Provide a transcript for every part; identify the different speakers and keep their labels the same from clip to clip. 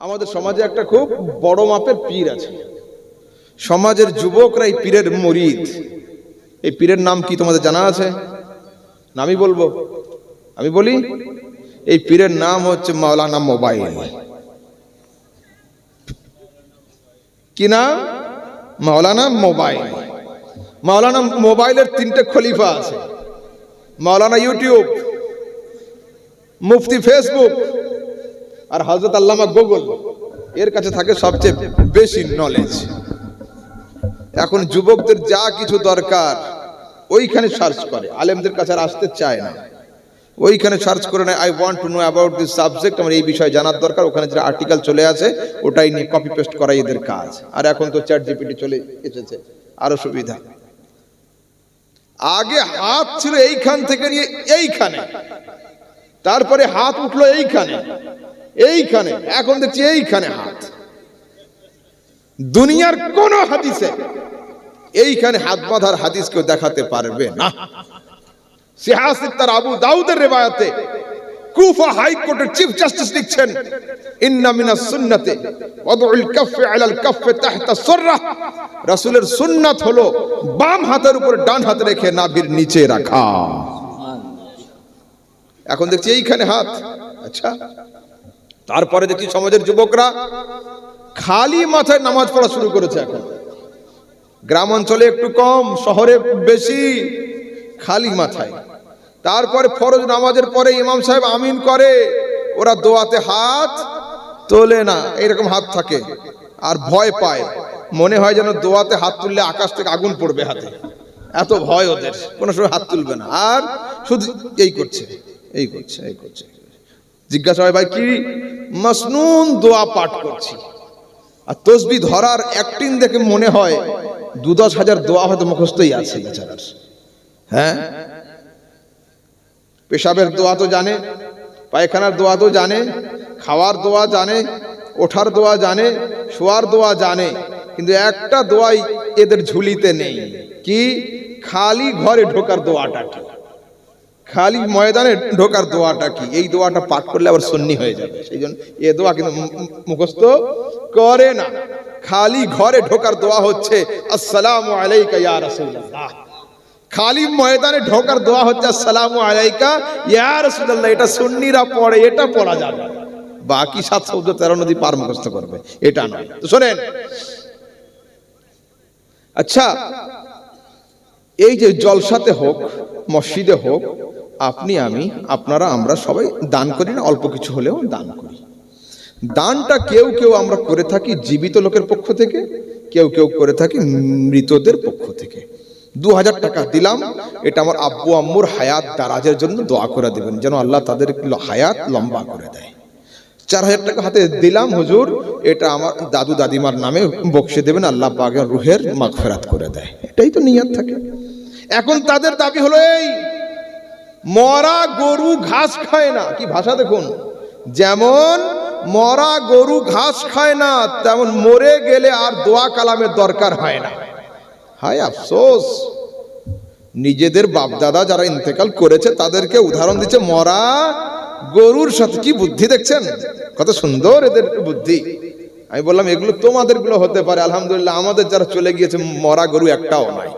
Speaker 1: আমাদের সমাজে একটা খুব বড় মাপের পীর আছে। সমাজের যুবকরা এই পীরের মুরিদ। এই পীরের নাম কি তোমাদের জানা আছে? নামই বলবো, আমি বলি। এই পীরের নাম হচ্ছে মাওলানা মোবাইল। কি নাম? মাওলানা মোবাইল। মাওলানা মোবাইলের তিনটে খলিফা আছে। মাওলানা ইউটিউব, মুফতি ফেসবুক, আর হযরত আল্লামা গুগল। এর কাছে থাকে সবচেয়ে বেশি নলেজ। এখন যুবকদের যা কিছু দরকার ওইখানে সার্চ করে, আলেমদের কাছে আর আসতে চায় না। ওইখানে সার্চ করে নেয়, I want to know about this subject, আমার এই বিষয়ে জানার দরকার। ওখানে যে আর্টিকেল চলে আসে ওটাই নিয়ে কপি পেস্ট করাই এদের কাজ। আর এখন তো চ্যাট জিপিটি চলে এসেছে, আরো সুবিধা। আগে হাত ছিল এইখান থেকে নিয়ে এইখানে, তারপরে হাত উঠলো এইখানে এইখানে, এখন দেখছি এইখানে হাত। দুনিয়ার কোন হাদিসে এইখানে হাত বাঁধার হাদিস কেউ দেখাতে পারবে না। সিহাসিত্তার আবু দাউদের রিওয়ায়াতে কুফা হাইকোর্টের চিফ জাস্টিস লিখছেন, ইন্না মিনাস সুন্নাতে ওয়াদউল কাফফি আলাল কাফফি তাহতা সুররা। রাসূলের সুন্নাত হলো বাম হাতের উপর ডান হাত রেখে নাভির নিচে রাখা। এখন দেখছি এইখানে হাত। আচ্ছা, তারপরে দেখছি সমাজের যুবকরা খালি মাথায় নামাজ পড়া শুরু করেছে। এখন গ্রাম অঞ্চলে একটু কম, শহরে বেশি। খালি মাথায়। তারপরে ফরজ নামাজের পরে ইমাম সাহেব আমিন করে, ওরা দোয়াতে হাত তোলে না, এরকম হাত থাকে। আর ভয় পায়, মনে হয় যেন দোয়াতে হাত তুললে আকাশ থেকে আগুন পড়বে হাতে, এত ভয় ওদের। কোনো সময় হাত তুলবে না, আর শুধু এই করছে এই করছে এই করছে। জিজ্ঞাসা হয়, ভাই কি? মাসনুন দোয়া পাঠ করছি। আর তসবিহ ধরার অ্যাক্টিং দেখে মনে হয় ২-১০ হাজার দোয়া হয়তো মুখস্থই আছে বেচারার। হ্যাঁ, পেশাবের দোয়া তো জানে, পায়খানার দোয়া তো জানে, খাওয়ার দোয়া জানে, ওঠার দোয়া জানে, শোয়ার দোয়া জানে, কিন্তু একটা দোয়াই এদের ঝুলিতে নেই। কি? খালি ঘরে ঢোকার দোয়াটা কি, খালি ময়দানে ঢোকার দোয়াটা কি। এই দোয়াটা পাঠ করলে আবার সুন্নি হয়ে যাবে, সেই জন্য এ দোয়া কিন্তু মুখস্থ করে না। খালি ঘরে ঢোকার দোয়া হচ্ছে আসসালামু আলাইকা ইয়া রাসূলুল্লাহ। খালি ময়দানে ঢোকার দোয়া হচ্ছে আসসালামু আলাইকা ইয়া রাসূলুল্লাহ। এটা সুন্নিরা পড়ে, এটা পড়া যাবে। বাকি ৭১৩ নদী পার মুখস্থ করবে, এটা নয়। তো শোনেন, আচ্ছা, এই যে জলসাতে হোক, মসজিদে হোক, আপনি আমি আপনারা আমরা সবাই দান করি না? অল্প কিছু হলেও দান করি। দানটা কেউ কেউ আমরা করে থাকি জীবিত লোকের পক্ষ থেকে, কেউ কেউ করে থাকি মৃতদের পক্ষ থেকে। ২০০০ টাকা দিলাম, এটা আমার আব্বু আম্মুর হায়াত দারাজের জন্য দোয়া করে দেবেন, যেন আল্লাহ তাদের হায়াত লম্বা করে দেয়। ৪০০০ টাকা হাতে দিলাম, হুজুর এটা আমার দাদু দাদিমার নামে বকশে দেবেন, আল্লাহ পাকের রুহের মাগফিরাত করে দেয়। এটাই তো নিয়ত থাকে। এখন তাদের দাবি হলো এই, মরা গরু ঘাস খায় না। কি ভাষা দেখুন! যেমন মরা গরু ঘাস খায় না, তেমন মরে গেলে আর দোয়া কালামের দরকার হয় না। হায় আফসোস, নিজেদের বাপদাদা যারা ইন্তেকাল করেছে তাদেরকে উদাহরণ দিচ্ছে মরা গরুর সাথে। কি বুদ্ধি দেখছেন, কত সুন্দর এদের বুদ্ধি। আমি বললাম এগুলো তোমাদের গুলো হতে পারে, আলহামদুলিল্লাহ আমাদের যারা চলে গিয়েছে মরা গরু একটাও নাই।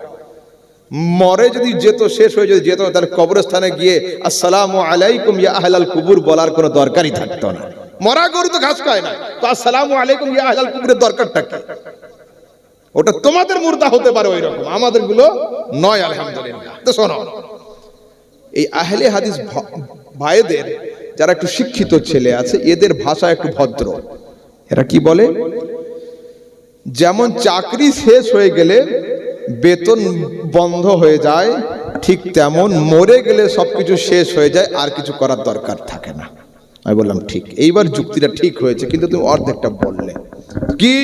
Speaker 1: মরে যদি যেত, শেষ হয়ে যদি যেত, তাহলে কবরস্থানে গিয়ে আসসালামু আলাইকুম ইয়া আহলাল কুবুর বলার কোনো দরকারই থাকতো না। মরা গরু তো ঘাস খায় না, তো আসসালামু আলাইকুম ইয়া আহলাল কুবুরের দরকারটা কি? ওটা তোমাদের মুর্দা হতে পারে ওই রকম, আমাদের গুলো নয়, আলহামদুলিল্লাহ। তো শোনো, এই আহলে হাদিস ভাইদের যারা একটু শিক্ষিত ছেলে আছে, এদের ভাষা একটু ভদ্র। এরা কি বলে? যেমন চাকরি শেষ হয়ে গেলে বেতন বন্ধ হয়ে যায়, ঠিক তেমন মরে গেলে সবকিছু শেষ হয়ে যায়, আর কিছু করার দরকার থাকে না। আমি বললাম ঠিক, এইবার যুক্তিটা ঠিক হয়েছে, কিন্তু তুমি অর্ধেকটা বললে। কি?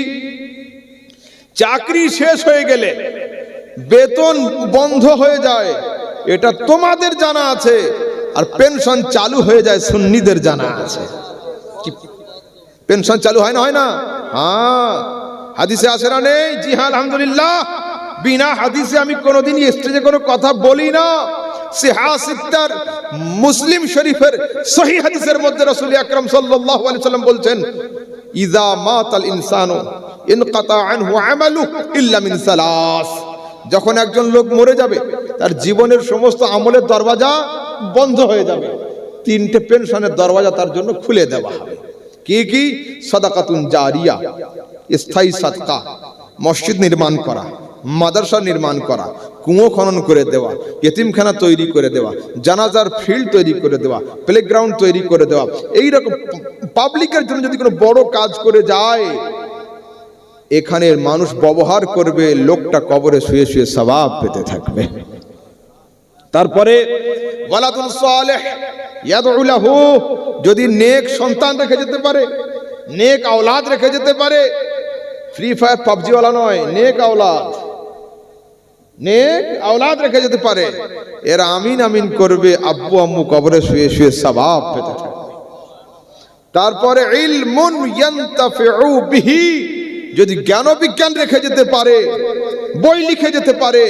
Speaker 1: চাকরি শেষ হয়ে গেলে বেতন বন্ধ হয়ে যায়, এটা তোমাদের জানা আছে, আর পেনশন চালু হয়ে যায় সুন্নিদের জানা আছে। কি পেনশন চালু হয় না? হয় না? হ্যাঁ, হাদিসে আছে না? নেই? জি হ্যাঁ, আলহামদুলিল্লাহ। বিনা হাদিসে আমি কোনোদিন স্টেজে কোনো কথা বলি না। সিহাসিত্তার মুসলিম শরীফের সহিহ হাদিসের মধ্যে রাসূল আকরাম সাল্লাল্লাহু আলাইহি ওয়াসাল্লাম বলছেন, ইযা মাতাল ইনসানু ইনকাতা আনহু আমালুহু ইল্লা মিন সালাস, যখন একজন লোক মরে যাবে তার জীবনের সমস্ত আমলের দরওয়াজা বন্ধ হয়ে যাবে, তিনটে পেনশনের দরওয়াজা তার জন্য খুলে দেওয়া হবে। কি কি? সাদাকাতুন জারিয়া, স্থায়ী সাদকা, মসজিদ নির্মাণ করা, মাদ্রাসা নির্মাণ করা, কুয়ো খনন করে দেওয়া, ইতিমখানা তৈরি করে দেওয়া, জানাজার ফিল্ড তৈরি করে দেওয়া, প্লেগ্রাউন্ড তৈরি করে দেওয়া, এইরকম পাবলিকের জন্য যদি কোনো বড় কাজ করে যায়, এখানে মানুষ ব্যবহার করবে, লোকটা কবরে শুয়ে শুয়ে সওয়াব পেতে থাকবে। তারপরে ওয়ালাদুন সালেহ ইয়াদউ লাহু, যদি নেক সন্তান রেখে যেতে পারে, নেক আওলাদ রেখে যেতে পারে, ফ্রি ফায়ার পাবজি ওয়ালা নয়, নেক আওলাদ, নেক আওলাদ রেখে যেতে পারে, এরা আমিন আমিন করবে, আব্বু আম্মু কবরে শুয়ে শুয়ে সওয়াব পেতে থাকবে। তারপরে ইলমুন ইয়ানতাফিউ বিহি, যদি জ্ঞান বিজ্ঞান রেখে যেতে পারে, বই লিখে যেতে পারে,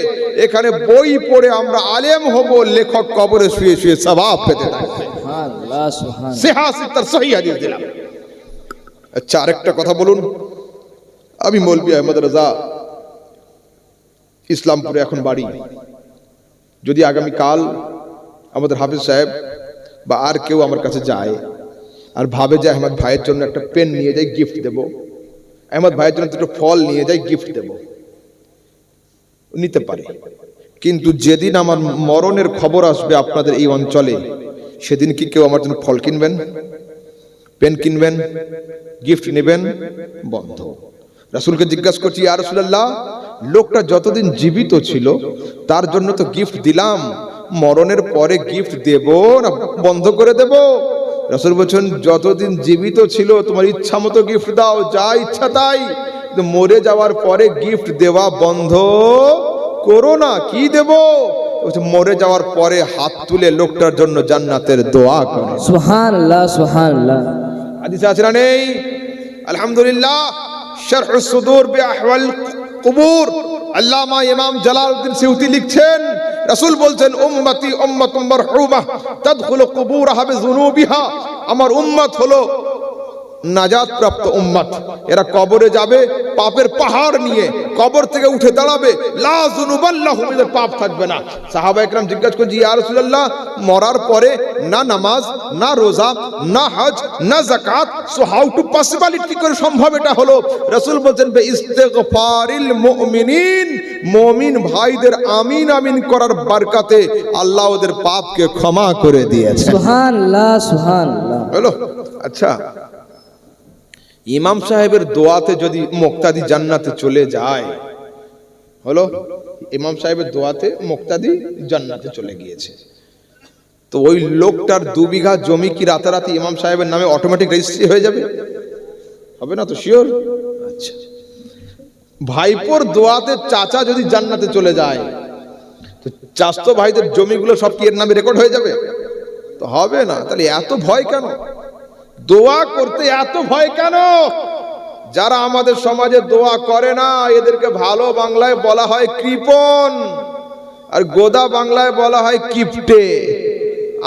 Speaker 1: এখানে বই পড়ে আমরা আলেম হব, লেখক কবরে শুয়ে শুয়ে সওয়াব পেতে থাকবে। সুবহানাল্লাহ, সুবহানাল্লাহ। সিহাসিতার সহিহ হাদিস দিলাম। আচ্ছা, আরেকটা কথা বলুন, আমি মৌলভী আহমদ রাজা, ইসলামপুরে এখন বাড়ি। যদি আগামী কাল আমাদের হাফিজ সাহেব বা আর কেউ আমার কাছে যায় আর ভাবে যে আহমদ ভাইয়ের জন্য একটা পেন নিয়ে যাই গিফট দেব, আহমদ ভাইয়ের জন্য দুটো ফল নিয়ে যাই গিফট দেব, নিতে পারে। কিন্তু যেদিন আমার মরণের খবর আসবে আপনাদের এই অঞ্চলে, সেদিন কি কেউ আমার জন্য ফল কিনবেন, পেন কিনবেন, গিফট নেবেন? বন্ধ। রাসূলকে জিজ্ঞাসা করছি, ইয়া রাসূলুল্লাহ, লোকটা যতদিন জীবিত ছিল তার জন্য তো গিফট দিলাম, মরণের পরে গিফট দেব না বন্ধ করে দেব? রাসূল বলছেন, যতদিন জীবিত ছিল তোমার ইচ্ছা মতো গিফট দাও, যা ইচ্ছা তাই, কিন্তু মরে যাওয়ার পরে গিফট দেওয়া বন্ধ করো না। কি দেব? মরে যাওয়ার পরে হাত তুলে লোকটার জন্য জান্নাতের দোয়া করো।
Speaker 2: সুবহানাল্লাহ, সুবহানাল্লাহ।
Speaker 1: হাদিসে আছে না নেই? আলহামদুলিল্লাহ। শারহুস সুদূর বিআহওয়াল কুবুর, আল্লামা ইমাম জালালউদ্দিন সিউতি লিখছেন, রাসূল বলছেন, উম্মতি উম্মাতুম মারহুমা তাদখুলু কুবুরাহা বিযুনুবিহা, আমার উম্মত হলো নাজাত প্রাপ্ত উম্মত, এরা কবরে যাবে পাপের পাহাড় নিয়ে, কবর থেকে উঠে দাঁড়াবে, লা যুনুবাল্লাহুম, এদের পাপ থাকবে না। সাহাবা একরাম জিজ্ঞাসা করছে, ইয়া রাসূলুল্লাহ, মরার পরে না নামাজ, না রোজা, না হজ, না যাকাত, সো হাউ টু পসিবল, কি করে সম্ভব এটা হলো? রাসূল বলেন, বে ইস্তিগফারিল মুমিনিন, মুমিন ভাইদের আমিন আমিন করার বরকতে আল্লাহ ওদের পাপকে ক্ষমা করে দিয়েছে।
Speaker 2: সুবহানাল্লাহ, সুবহানাল্লাহ।
Speaker 1: হলো? আচ্ছা, ইমাম সাহেবের দোয়াতে যদি মুক্তাদি জান্নাতে চলে যায়, হলো, ইমাম সাহেবের দোয়াতে মুক্তাদি জান্নাতে চলে গিয়েছে, তো ওই লোকটার 2 বিঘা জমি কি রাতারাতি ইমাম সাহেবের নামে অটোমেটিক রেজিস্ট্রি হয়ে যাবে? হবে না তো, শিওর? আচ্ছা, ভাইপোর দোয়াতে চাচা যদি জান্নাতে চলে যায়, তো চাচতো ভাইদের জমিগুলো সব কি এর নামে রেকর্ড হয়ে যাবে? তো হবে না। তাহলে এত ভয় কেন? দোয়া করতে এত ভয় কেন? যারা আমাদের সমাজে দোয়া করে না, এদেরকে ভালো বাংলায় বলা হয় কৃপণ, আর গোদা বাংলায় বলা হয় কিপটে।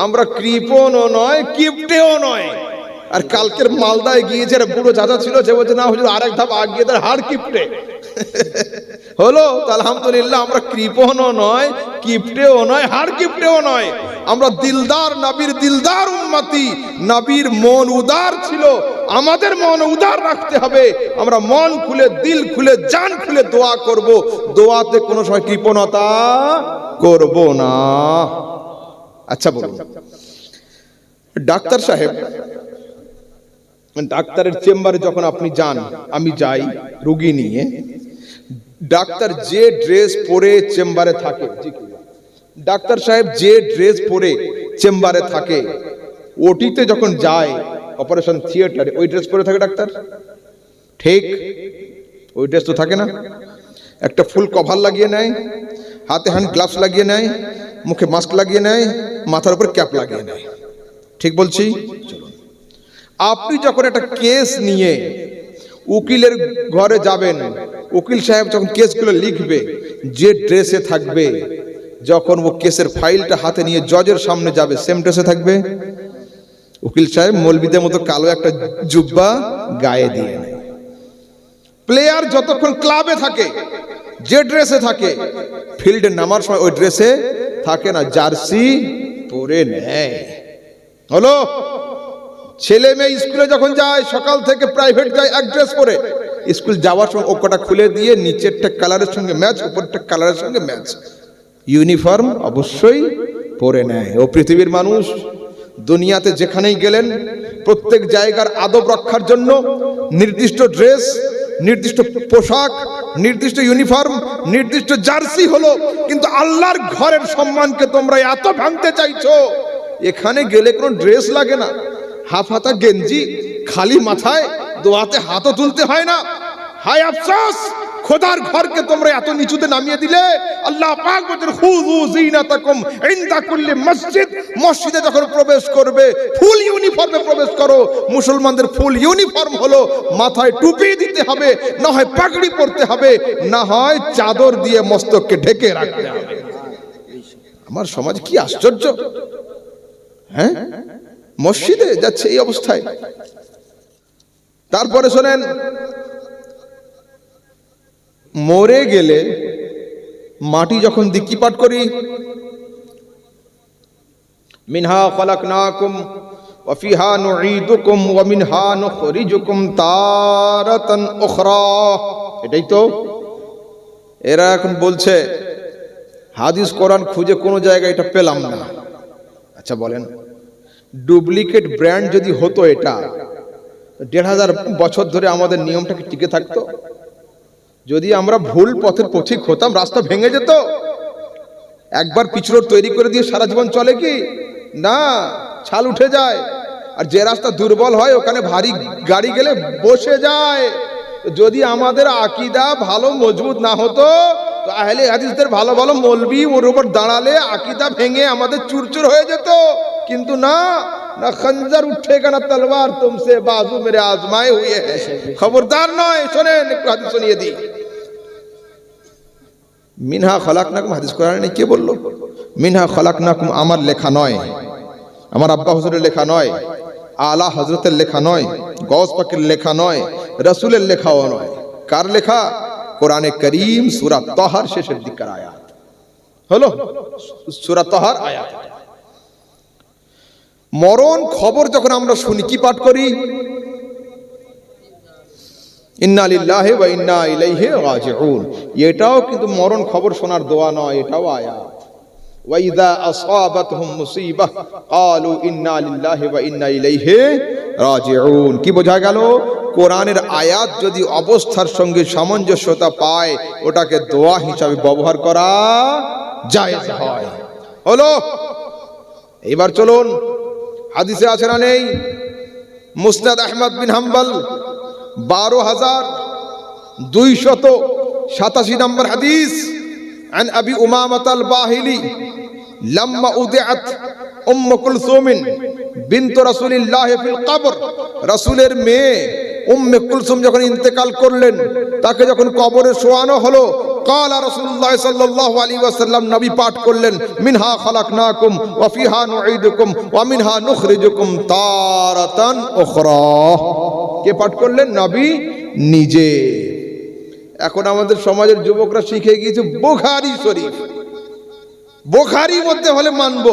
Speaker 1: আমরা কৃপণও নয়, কিপটেও নয়। আর কালকের মালদায় গিয়েছে, বুড়ো চাচা ছিল, সে বলছে, না হুজুর আরেক ধাপ আগিয়ে তার হাড় কিপটে। হলো? আলহামদুলিল্লাহ, আমরা কৃপণও নয়, কিপটেও নয়, হাড় কিপটেও নয়। আমরা দিলদার, নবীর দিলদার উম্মতি। নবীর মন উদার ছিল, আমাদের মন উদার রাখতে হবে। আমরা মন খুলে, দিল খুলে, জান খুলে দোয়া করব, দোয়াতে কোনো সময় কৃপণতা করব না। আচ্ছা বলুন, ডাক্তার সাহেব, ডাক্তারের চেম্বারে যখন আপনি যান, আমি যাই রোগী নিয়ে, ডাক্তার যে ড্রেস পরে চেম্বারে থাকে, ডাক্তার সাহেব যে ড্রেস পরে চেম্বারে থাকে, ওটিতে যখন যায় অপারেশন থিয়েটারে, ওই ড্রেস পরে থাকে ডাক্তার, ঠিক? ওই ড্রেস তো থাকে না। একটা ফুল কভার লাগিয়ে নেয়, হাতে হ্যান্ড গ্লাভস লাগিয়ে নেয়, মুখে মাস্ক লাগিয়ে নেয়, মাথার উপর ক্যাপ লাগিয়ে নেয়, ঠিক বলছি? চলুন, আপনি যখন একটা কেস নিয়ে উকিলের ঘরে যাবেন, উকিল সাহেব যখন কেসগুলো লিখবে, যে ড্রেসে থাকবে, যখন ও কেসের ফাইলটা হাতে নিয়ে জজের সামনে যাবে, সেম ড্রেসে থাকবে? উকিল সাহেব মৌলবীদের মতো কালো একটা জুব্বা গায়ে দিয়ে নেয়। প্লেয়ার যতক্ষণ ক্লাবে থাকে যে ড্রেসে থাকে, ফিল্ডে নামার সময় ওই ড্রেসে থাকে না, জার্সি পরে নেয়। হলো ছেলে মেয়ে স্কুলে যখন যায়, সকাল থেকে প্রাইভেট যায় এক ড্রেস পরে, স্কুল যাওয়ার সময় ওকটা খুলে দিয়ে নিচেরটা কালারের সঙ্গে ম্যাচ, উপরটা কালারের সঙ্গে ম্যাচ, ইউনিফর্ম অবশ্যই পরে নেয়। ও পৃথিবীর মানুষ, দুনিয়াতে যেখানেই গেলেন প্রত্যেক জায়গার আদব রক্ষার জন্য নির্দিষ্ট ড্রেস, নির্দিষ্ট পোশাক, নির্দিষ্ট ইউনিফর্ম, নির্দিষ্ট জার্সি হলো। কিন্তু আল্লাহর ঘরের সম্মানকে তোমরা এত ভাঙতে চাইছো, এখানে গেলে কোনো ড্রেস লাগে না, হাফ হাতা গেঞ্জি, খালি মাথায় দোয়াতে হাতও তুলতে হয় না। হায় আফসোস, খোদার ঘরকে তোমরা এত নিচুতে নামিয়ে দিলে। আল্লাহ পাক বলেন খুযু যিনাতাকুম ইনদা কুল্লি মসজিদ, মসজিদে যখন প্রবেশ করবে ফুল ইউনিফর্মে প্রবেশ করো। মুসলমানদের ফুল ইউনিফর্ম হলো মাথায় টুপি দিতে হবে, না হয় পাগড়ি পরতে হবে, না হয় চাদর দিয়ে মস্তককে ঢেকে রাখতে হবে। আমার সমাজ কি আশ্চর্য! হ্যাঁ, মসজিদে যাচ্ছে এই অবস্থায়। তারপরে শোনেন, মরে গেলে মাটি যখন দিকি পাঠ করি, মিনহা খালাকনাকুম ওয়া ফিহা নুঈদুকুম ওয়া মিনহা নুখরিজুকুম তারাতান উখরা, এটাই তো। এরা এখন বলছে হাদিস কোরআন খুঁজে কোনো জায়গায় এটা পেলাম না। আচ্ছা বলেন, ডুপ্লিকেট ব্র্যান্ড যদি হতো, এটা ১৫০০ বছর ধরে আমাদের নিয়মটা কি টিকে থাকতো? যদি আমরা ভুল পথের পথিক হতাম, রাস্তা ভেঙে যেত। একবার পিছড় তৈরি করে দিয়ে সারা জীবন চলে কি না? ছাল উঠে যায়। আর যে রাস্তা দুর্বল হয় ওখানে ভারী গাড়ি গেলে বসে যায়। যদি আমাদের আকীদা ভালো মজবুত না হতো, তো আহলে হাদিসদের ভালো ভালো মৌলবি ওর উপর দাঁড়ালে আকীদা ভেঙে আমাদের চুরচুর হয়ে যেত। কিন্তু না, না খঞ্জর উঠেগা না তলওয়ার তুমসে বাজু মেরে আজমায়ে হুয়ে হ্যায়। খবরদার নয়। শোনেন, একটু হাদিস শুনিয়ে দিই। মিনহা খলাকনাকুম, হাদিস কোরআনে কে বললো? মিনহা খলাকনাকুম আমার লেখা নয়, আমার আব্বা হুজুরের লেখা নয়, আলা হযরতের লেখা নয়, গওস পাকের লেখা নয়, রাসূলের লেখাও নয়। কার লেখা? কোরআনে কারীম সূরা তাহার শেষের দিকের আয়াত হলো, সূরা তাহার আয়াত। মরণ খবর যখন আমরা শুনি কি পাঠ করি? ইন্না লিল্লাহি ওয়া ইন্না ইলাইহি রাজিউন। এটাও কিন্তু মরণ খবর শোনার দোয়া নয়, এটাও আয়াত। ওয়া ইযা আসাবাতহুম মুসিবাহ ক্বালু ইন্না লিল্লাহি ওয়া ইন্না ইলাইহি রাজিউন। কি বোঝা গেল? কোরআনের আয়াত যদি অবস্থার সঙ্গে সামঞ্জস্যতা পায়, ওটাকে দোয়া হিসাবে ব্যবহার করা জায়েজ হয়। হলো, এবার চলুন, হাদিসে আছে না নেই? মুসনাদ আহমদ বিন হাম্বল ১২,২87 নম্বর হাদিস। عن أبي أمامة الباهلي لما أودعت أم كلثوم بنت رسول الله في القبر, রাসূলের মেয়ে উম্মে কুলসুম যখন ইন্তেকাল করলেন, তাকে যখন কবরে শোয়ানো হলো, قال رسول الله صلى الله عليه وسلم, নবী পাঠ করলেন মিনহা খালাকনাকুম ওয়া ফিহা নুঈদুকুম ওয়া মিনহা নুখরিজুকুম তারাতান উখরা। কে পাঠ করলেন? নবী নিজে। এখন আমাদের সমাজের যুবকরা শিখে গিয়েছে বুখারী শরীফ। বুখারীর মধ্যে হলে মানবো।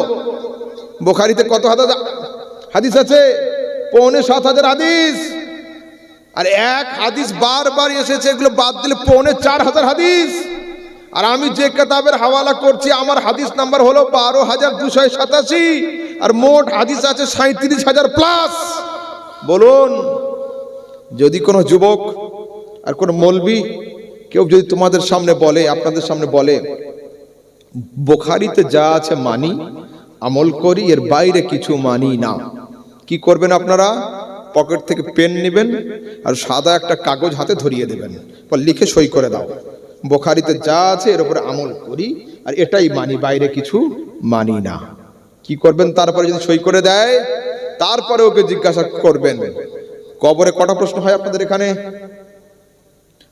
Speaker 1: বুখারীতে কত হাদিস আছে? ৭,৫০০ হাদিস। আর এক হাদিস বারবার এসেছে, এগুলো বাদ দিলে ৪,৫০০ হাদিস। আর আমি যে কিতাবের হাওয়ালা করছি, আমার হাদিস নাম্বার হলো ১২,২৮৭, আর মোট হাদিস আছে ৩৭,০০০ প্লাস। বলুন, যদি কোনো যুবক আর কোনো মৌলবি কেউ যদি তোমাদের সামনে বলে, আপনাদের সামনে বলে বুখারীতে যা আছে মানি, আমল করি, এর বাইরে কিছু মানি না, কি করবেন আপনারা? পকেট থেকে পেন নেবেন আর সাদা একটা কাগজ হাতে ধরিয়ে দেবেন, পর লিখে সই করে দাও, বুখারীতে যা আছে এর উপরে আমল করি আর এটাই মানি, বাইরে কিছু মানি না। কি করবেন? তারপরে যদি সই করে দেয়, তারপরে ওকে জিজ্ঞাসা করবেন কবরে কটা প্রশ্ন হয় আপনাদের এখানে?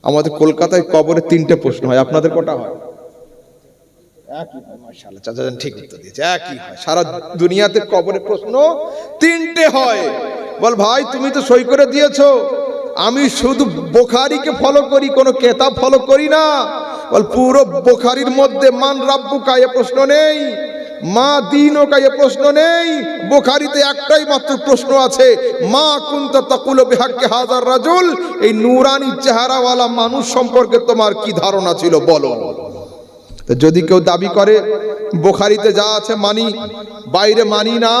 Speaker 1: আমাদের কলকাতায় কবরে ৩টে প্রশ্ন হয়। আপনাদের কটা হয়? একই হয়, মাশাআল্লাহ, চাচা জান ঠিক উত্তর দিয়েছে, একই হয়। সারা দুনিয়াতে কবরে প্রশ্ন তিনটে হয়। বল ভাই তুমি তো সই করে দিয়েছো, আমি শুধু বুখারীকে ফলো করি, কোনো কিতাব ফলো করি না। বল পুরো বুখারীর মধ্যে মান রাব্বুকা এ প্রশ্ন নেই, মা দীনুকা এ প্রশ্ন নেই। বুখারীতে একটাই মাত্র প্রশ্ন আছে, মা কুনতা তাকুলু বিহাক্কি হাযার রাজুল, এই নূরানি চেহারাওয়ালা মানুষ সম্পর্কে তোমার কি ধারণা ছিল বলো। তো যদি কেউ দাবি করে বুখারীতে যা আছে মানি, বাইরে মানি না,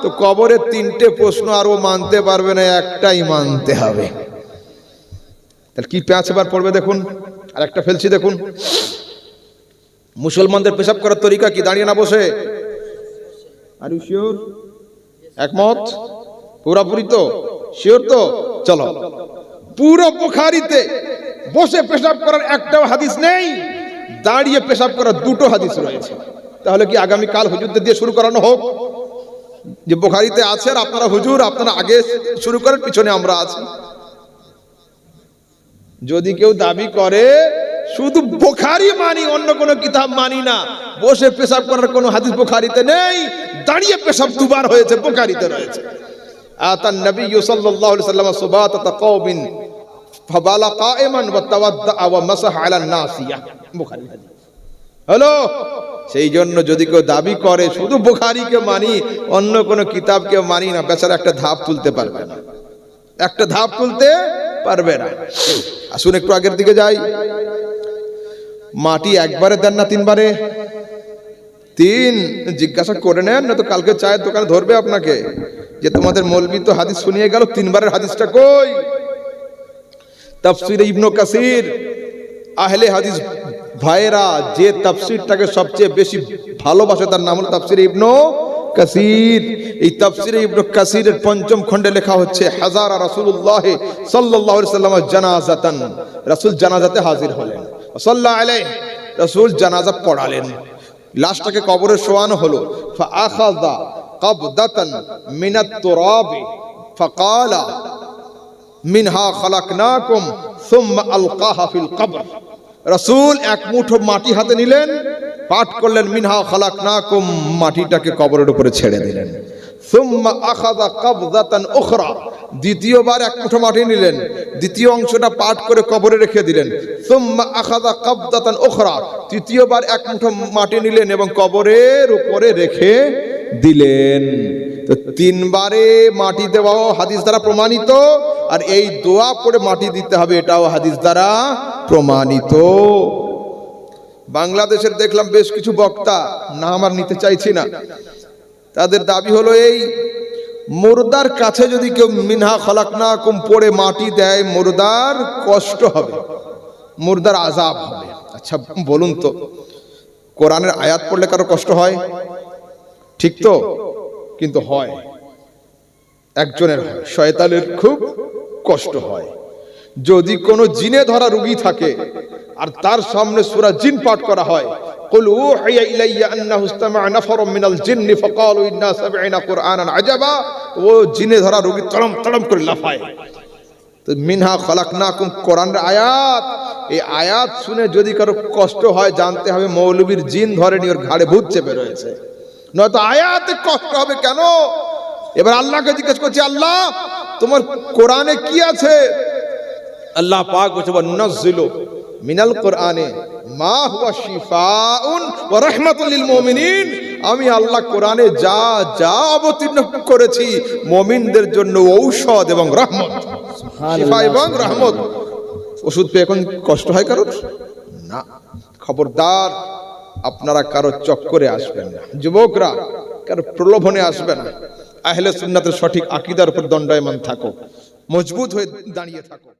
Speaker 1: তো কবরের তিনটে প্রশ্ন আর ও মানতে পারবে না, একটাই মানতে হবে। তাহলে কি প্যাঁচ এবার পড়বে দেখুন। আর একটা ফেলছি দেখুন, মুসলমানদের পেশাব করার তরিকা কি? দাঁড়িয়ে না বসে? Are you sure? একমত পুরাপুরি তো? শিওর তো? চলো, পুরো বুখারীতে বসে পেশাব করার একটাও হাদিস নেই, দাঁড়িয়ে পেশাব করার দুটো হাদিস রয়েছে। তাহলে কি আগামী কাল হুজুরদের দিয়ে শুরু করানো হোক? যে বুখারীতে আছে আর আপনারা হুজুর আপনারা আগে শুরু করেন, পিছনে আমরা আছি। যদি কেউ দাবি করে শুধু বুখারী মানি, অন্য কোনো কিতাব মানি না, বসে পেশাব করার কোনো হাদিস বুখারীতে নেই, দাঁড়িয়ে পেশাব দুবার হয়েছে বুখারীতে রয়েছে। আতান নবী সাল্লাল্লাহু আলাইহি ওয়াসাল্লাম সুবাতাতা কওমিন ফাবালা কাইমান ওয়া তাওয়াদ্দা ওয়া মাসাহা আলান নাসিয়া, বুখারী হাদিস। হলো, সেই জন্য যদি কেউ দাবি করে শুধু বুখারীকে মানি, অন্য কোনো কিতাবকে মানি না, বেচারা একটা ধাপ তুলতে পারবে না, একটা ধাপ তুলতে পারবে না। আসুন একটু আগের দিকে যাই। মাটি একবারে দেন না তিনবারে? তিন। জিজ্ঞাসা করে নেন, না তো কালকে চায়ের দোকানে ধরবে আপনাকে যে তোমাদের মৌলবি তো হাদিস শুনিয়ে গেল, তিনবারের হাদিসটা কই? তাফসীরে ইবনে কাসির, আহলে হাদিস ভাইরা যে তাফসীরটাকে সবচেয়ে বেশি ভালোবাসে তার নাম হলো তাফসীরে ইবনে কাসির। এই তাফসীরে ইবনে কাসিরের পঞ্চম খণ্ডে লেখা হচ্ছে, হাজারা রাসূলুল্লাহ সাল্লাল্লাহু আলাইহি ওয়াসাল্লাম জানাজাতান, রাসূল জানাজাতে হাজির হলেন, সাল্লাল্লাহু আলাইহি, রাসূল জানাজা পড়ালেন, লাশটাকে কবরে শোয়ানো হলো। ফাআখাযা কাবদাতান মিনাত তুরাবি ফাকালা মিনহা খালাকনাকুম সুম্মা আলকাহা ফিল কবর। রাসূল এক মুঠো মাটি হাতে নিলেন, পাঠ করলেন মিনহা খালাকনাকুম, মাটিটাকে কবরের উপরে ছেড়ে দিলেন। সুম্মা আখাযা কাবদাতান উখরা, দ্বিতীয়বার এক মুঠো মাটি নিলেন, দ্বিতীয় অংশটা পাঠ করে কবরে রেখে দিলেন। সুম্মা আখাযা কাবদাতান উখরা, তৃতীয়বার এক মুঠো মাটি নিলেন এবং কবরের উপরে রেখে দিলেন। তো তিনবারে মাটি দেওয়াও হাদিস দ্বারা প্রমাণিত, আর এই দোয়া পড়ে মাটি দিতে হবে এটাও হাদিস দ্বারা প্রমাণিত। বাংলাদেশের দেখলাম বেশ কিছু বক্তা, নাম আর নিতে চাইছি না, তাদের দাবি হলো এই মুর্দার কাছে যদি কেউ মিনহা খালাকনাকুম পড়ে মাটি দেয়, মুর্দার কষ্ট হবে, মুর্দার আযাব হবে। আচ্ছা বলুন তো, কোরআনের আয়াত পড়লে কারো কষ্ট হয়? ঠিক তো? কিন্তু হয়, একজনের হয়, শয়তানের খুব কষ্ট হয়। যদি কোনো জিনে ধরা রোগী থাকে আর তার সামনে সূরা জিন পাঠ করা হয়, কুল উহিয়া ইলাইয়া আন্নাহু ইসতামা'a নাফারুম মিনাল জিন্নি ফাকালু ইন্না সামি'না কুরআনান আজাবা, ও জিনে ধরা রোগী তড়ম তড়ম করে লাফায়। তো মিনহা খালাকনাকুম কোরআনের আয়াত, এই আয়াত শুনে যদি কারো কষ্ট হয় জানতে হবে মৌলবীর জিন ধরেনি, ওর ঘাড়ে ভূত চেপে রয়েছে, নয়তো আয়াতে কষ্ট হবে কেন? এবার আল্লাহকে জিজ্ঞেস করছি, আল্লাহ তোমার কোরআনে কি আছে? আল্লাহ পাক বলছে, ওয়ানুনাজ্জিলু মিনাল কোরআনে মা হুয়া শিফাউন ওয়া রাহমাতুল লিল মুমিনিন, আমি আল্লাহ কোরআনে যা যা অবতীর্ণ করেছি মুমিনদের জন্য ঔষধ এবং রহমত, শিফা এবং রহমত। ওষুধ পেয়ে এখন কষ্ট হয় কারোর? না। খবরদার আপনারা কারো চক্করে আসবেন না, যুবকরা কারো প্রলোভনে আসবে না। আহলে সুন্নাতের সঠিক আকীদার উপর দণ্ডায়মান থাকো, মজবুত হয়ে দাঁড়িয়ে থাকো।